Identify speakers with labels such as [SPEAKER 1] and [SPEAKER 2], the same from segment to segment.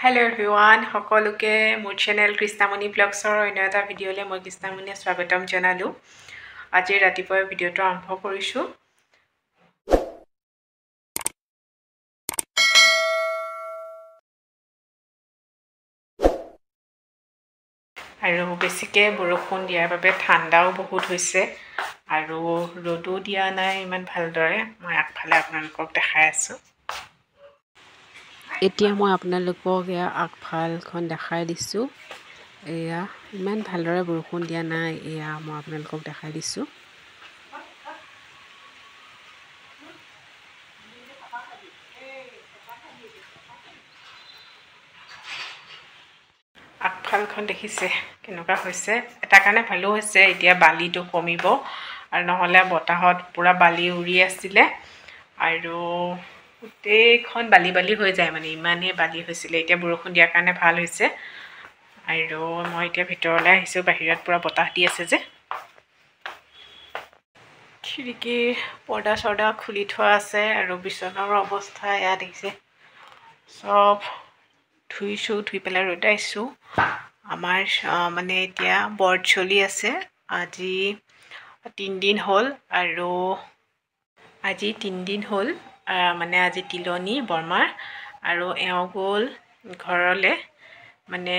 [SPEAKER 1] Hello everyone, সকলোকে মোৰ channel Krishnamani ব্লগছৰ অন্য এটা ভিডিঅ'লৈ মই কৃষ্ণামণিয়ে স্বাগতম জনালো। আজি ৰাতিপুৱা ভিডিঅ'টো আৰম্ভ কৰিছোঁ। আৰু বেছিকৈ বৰষুণ দিয়াৰ বাবে ঠাণ্ডাও বহুত হৈছে আৰু ৰ'দো দিয়া নাই ইমান ভালদৰে। মই আগফালে আপোনালোকক দেখাই আছোঁ। এতিয়া মই আপোনালোকক আগফালখন দেখাই দিছোঁ। এয়া ইমান ভালদৰে বৰষুণ দিয়া নাই, এয়া মই আপোনালোকক দেখাই দিছোঁ। আগফালখন দেখিছে কেনেকুৱা হৈছে। এটা কাৰণে ভালো হৈছে, এতিয়া বালিটো কমিব আৰু নহ'লে বতাহত পূৰা বালি উৰি আছিলে আৰু গোটেইখন বালি বালি হৈ যায়, মানে ইমানেই বালি হৈছিলে। এতিয়া বৰষুণ দিয়াৰ কাৰণে ভাল হৈছে। আৰু মই এতিয়া ভিতৰলৈ আহিছোঁ, বাহিৰত পূৰা বতাহ দি আছে যে। খিৰিকীৰ পৰ্দা চৰ্দা খুলি থোৱা আছে আৰু বিচনাৰ অৱস্থা এয়া দেখিছে। চব ধুইছোঁ, ধুই পেলাই ৰ'দাইছোঁ। আমাৰ মানে এতিয়া বৰ্ড চলি আছে। আজি 3 দিন হ'ল আৰু আজি 3 দিন হ'ল, মানে আজি তিলনি বৰমাৰ আৰু এওঁ গ'ল ঘৰলৈ। মানে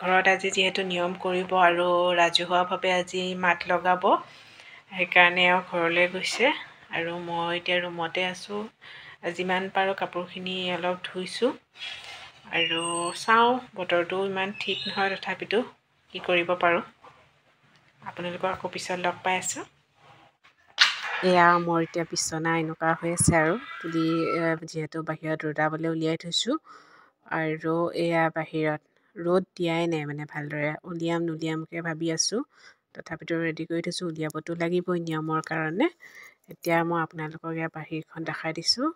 [SPEAKER 1] ঘৰত আজি যিহেতু নিয়ম কৰিব আৰু ৰাজহুৱাভাৱে আজি মাত লগাব, সেইকাৰণে এওঁ ঘৰলৈ গৈছে আৰু মই এতিয়া ৰুমতে আছোঁ। যিমান পাৰোঁ কাপোৰখিনি অলপ ধুইছোঁ আৰু চাওঁ, বতৰটো ইমান ঠিক নহয়, তথাপিতো কি কৰিব পাৰোঁ। আপোনালোকক আকৌ পিছত লগ পাই আছোঁ। এয়া মোৰ এতিয়া বিচনা এনেকুৱা হৈ আছে আৰু তুলি যিহেতু বাহিৰত ৰ'দাবলৈ উলিয়াই থৈছোঁ আৰু এয়া বাহিৰত ৰ'দ দিয়াই নাই, মানে ভালদৰে উলিয়াম নুলিয়ামকৈ ভাবি আছোঁ। তথাপিতো ৰেডি কৰি থৈছোঁ, উলিয়াবতো লাগিবই নিয়মৰ কাৰণে। এতিয়া মই আপোনালোকক ইয়াৰ বাহিৰখন দেখাই দিছোঁ।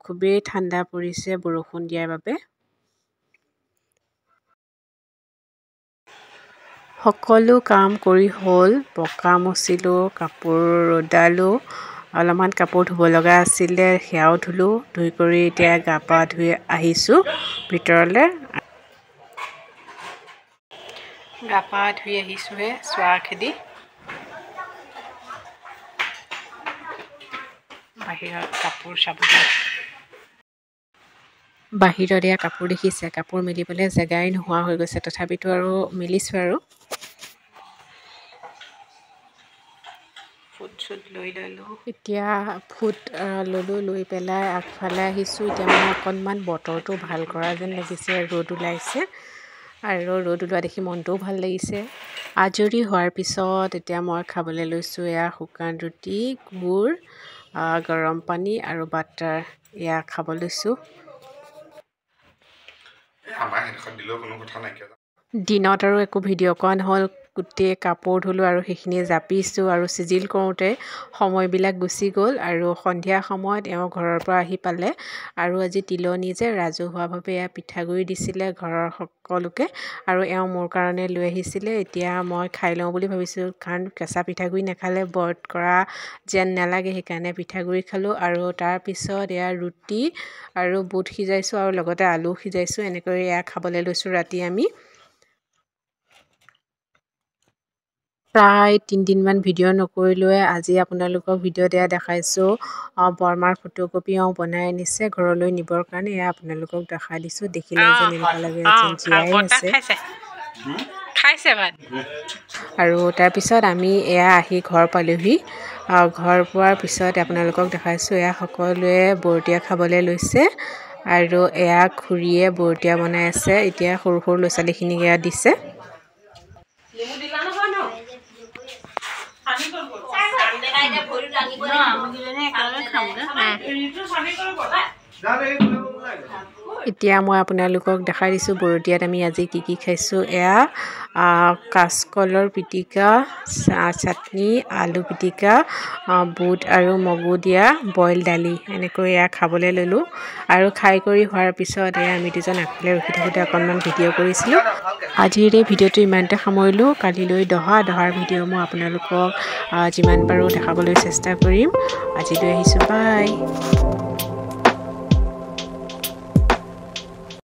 [SPEAKER 1] খুবেই ঠাণ্ডা পৰিছে বৰষুণ দিয়াৰ বাবে। সকলো কাম কৰি হ'ল, পকা মুচিলোঁ, কাপোৰ ৰ'দালোঁ, অলপমান কাপোৰ ধুব লগা আছিলে সেয়াও ধুলোঁ। ধুই কৰি এতিয়া গা পা ধুই আহিছোঁ ভিতৰলৈ। গা পা ধুই আহিছোঁহে চোৱা খেদি। বাহিৰত কাপোৰ চাবলৈ, বাহিৰত এয়া কাপোৰ দেখিছে, কাপোৰ মেলিবলৈ জেগাই নোহোৱা হৈ গৈছে, তথাপিতো আৰু মেলিছোঁ আৰু। ফুট চুট লৈ ল'লোঁ। এতিয়া ফুট ল'লোঁ, লৈ পেলাই আগফালে আহিছোঁ। এতিয়া মানে অকণমান বতৰটো ভাল কৰা যেন লাগিছে, ৰ'দ ওলাইছে আৰু ৰ'দ ওলোৱা দেখি মনটোও ভাল লাগিছে। আজৰি হোৱাৰ পিছত এতিয়া মই খাবলৈ লৈছোঁ এয়া শুকান ৰুটি, গুড়, গৰম পানী আৰু বাটাৰ, এয়া খাব লৈছোঁ। দিনত আৰু একো ভিডিঅ' কৰা নহ'ল, গোটেই কাপোৰ ধুলোঁ আৰু সেইখিনি জাপিছোঁ আৰু চিজিল কৰোঁতে সময়বিলাক গুচি গ'ল আৰু সন্ধিয়া সময়ত এওঁ ঘৰৰ পৰা আহি পালে আৰু আজি তিলনি যে ৰাজহুৱাভাৱে এয়া পিঠাগুড়ি দিছিলে ঘৰৰ সকলোকে আৰু এওঁ মোৰ কাৰণে লৈ আহিছিলে। এতিয়া মই খাই লওঁ বুলি ভাবিছোঁ, কাৰণ কেঁচা পিঠাগুড়ি নাখালে ব্ৰত কৰা যেন নালাগে, সেইকাৰণে পিঠাগুড়ি খালোঁ। আৰু তাৰপিছত এয়া ৰুটি আৰু বুট সিজাইছোঁ আৰু লগতে আলু সিজাইছোঁ, এনেকৈ এয়া খাবলৈ লৈছোঁ ৰাতি আমি। প্ৰায় 3 দিনমান ভিডিঅ' নকৰিলোৱে, আজি আপোনালোকক ভিডিঅ'ত এয়া দেখাইছোঁ। বৰমাৰ ফটোকপি বনাই আনিছে ঘৰলৈ নিবৰ কাৰণে, এয়া আপোনালোকক দেখাই দিছোঁ। দেখিলে যেন এনেকুৱা লাগে যেন জীয়াই আছে। আৰু তাৰপিছত আমি এয়া আহি ঘৰ পালোহি। ঘৰ পোৱাৰ পিছত আপোনালোকক দেখাইছোঁ, এয়া সকলোৱে বৰতীয়া খাবলৈ লৈছে আৰু এয়া খুৰীয়ে বৰতীয়া বনাই আছে। এতিয়া সৰু সৰু ল'ৰা ছোৱালীখিনিক এয়া দিছে। এতিয়া মই আপোনালোকক দেখাই দিছোঁ বৰতীয়াত আমি আজি কি কি খাইছোঁ। এয়া কাচকলৰ পিটিকা, চাটনি, আলু পিটিকা, বুট আৰু মগু দিয়া বইল দালি, এনেকৈ এয়া খাবলৈ ল'লোঁ। আৰু খাই কৰি হোৱাৰ পিছত এয়া আমি দুজন আগফালে ৰখি থাকোঁতে অকণমান ভিডিঅ' কৰিছিলোঁ। আজিৰ এই ভিডিঅ'টো ইমানতে সামৰিলোঁ। কালিলৈ দহাৰ ভিডিঅ' মই আপোনালোকক যিমান পাৰোঁ দেখাবলৈ চেষ্টা কৰিম। আজিলৈ আহিছোঁ, বাই।